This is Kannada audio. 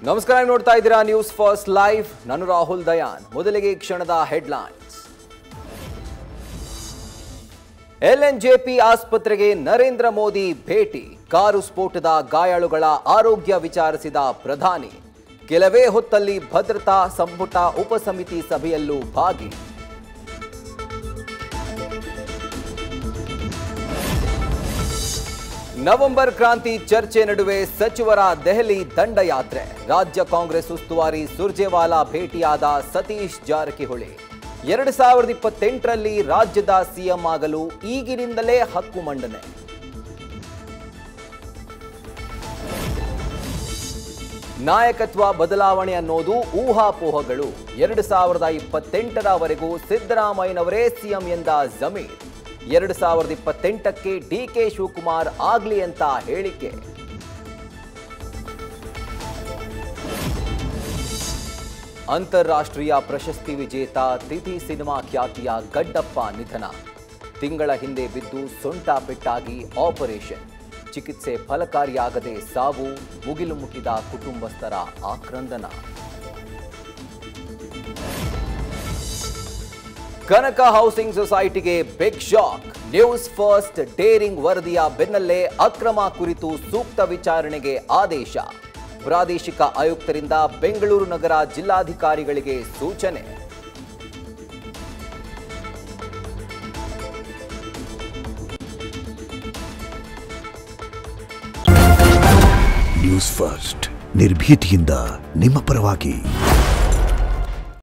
ನಮಸ್ಕಾರ, ನೋಡ್ತಾ ಇದ್ದೀರಾ ನ್ಯೂಸ್ ಫಸ್ಟ್ ಲೈವ್. ನಾನು ರಾಹುಲ್ ದಯಾನ್. ಮೊದಲಿಗೆ ಕ್ಷಣದ ಹೆಡ್ಲೈನ್ಸ್. ಎಲ್ಎನ್ಜೆಪಿ ಆಸ್ಪತ್ರೆಗೆ ನರೇಂದ್ರ ಮೋದಿ ಭೇಟಿ. ಕಾರು ಸ್ಫೋಟದ ಗಾಯಾಳುಗಳ ಆರೋಗ್ಯ ವಿಚಾರಿಸಿದ ಪ್ರಧಾನಿ. ಕೆಲವೇ ಹೊತ್ತಲ್ಲಿ ಭದ್ರತಾ ಸಂಪುಟ ಉಪಸಮಿತಿ ಸಭೆಯಲ್ಲೂ ಭಾಗಿ. ನವೆಂಬರ್ ಕ್ರಾಂತಿ ಚರ್ಚೆ ನಡುವೆ ಸಚಿವರ ದೆಹಲಿ ದಂಡಯಾತ್ರೆ. ರಾಜ್ಯ ಕಾಂಗ್ರೆಸ್ ಉಸ್ತುವಾರಿ ಸುರ್ಜೇವಾಲಾ ಭೇಟಿಯಾದ ಸತೀಶ್ ಜಾರಕಿಹೊಳಿ. 2028ರಲ್ಲಿ ರಾಜ್ಯದ ಸಿಎಂ ಆಗಲು ಈಗಿನಿಂದಲೇ ಹಕ್ಕು ಮಂಡನೆ. ನಾಯಕತ್ವ ಬದಲಾವಣೆ ಅನ್ನೋದು ಊಹಾಪೋಹಗಳು. 2028ರವರೆಗೂ ಸಿದ್ದರಾಮಯ್ಯನವರೇ ಸಿಎಂ ಎಂದ ಜಮೀರ್. 2028ಕ್ಕೆ ಡಿಕೆ ಶಿವಕುಮಾರ್ ಆಗ್ಲಿ ಅಂತ ಹೇಳಿಕೆ. ಅಂತಾರಾಷ್ಟ್ರೀಯ ಪ್ರಶಸ್ತಿ ವಿಜೇತ ತಿಥಿ ಸಿನಿಮಾ ಖ್ಯಾತಿಯ ಗಡ್ಡಪ್ಪ ನಿಧನ. ತಿಂಗಳ ಹಿಂದೆ ಬಿದ್ದು ಸೊಂಟ ಪೆಟ್ಟಾಗಿ ಆಪರೇಷನ್. ಚಿಕಿತ್ಸೆ ಫಲಕಾರಿಯಾಗದೆ ಸಾವು. ಮುಗಿಲು ಮುಟ್ಟಿದ ಕುಟುಂಬಸ್ಥರ ಆಕ್ರಂದನ. ಕನಕ ಹೌಸಿಂಗ್ ಸೊಸೈಟಿಗೆ big shock. News first daring ವರದಿಯ ಬೆನ್ನಲ್ಲೇ ಅಕ್ರಮ ಕುರಿತು ಸೂಕ್ತ ವಿಚಾರಣೆಗೆ ಆದೇಶ. ಪ್ರಾದೇಶಿಕ ಆಯುಕ್ತರಿಂದ ಬೆಂಗಳೂರು ನಗರ ಜಿಲ್ಲಾಧಿಕಾರಿಗಳಿಗೆ ಸೂಚನೆ. ನ್ಯೂಸ್ ಫಸ್ಟ್ ನಿರ್ಭೀತಿಯಿಂದ ನಿಮ್ಮ ಪರವಾಗಿ.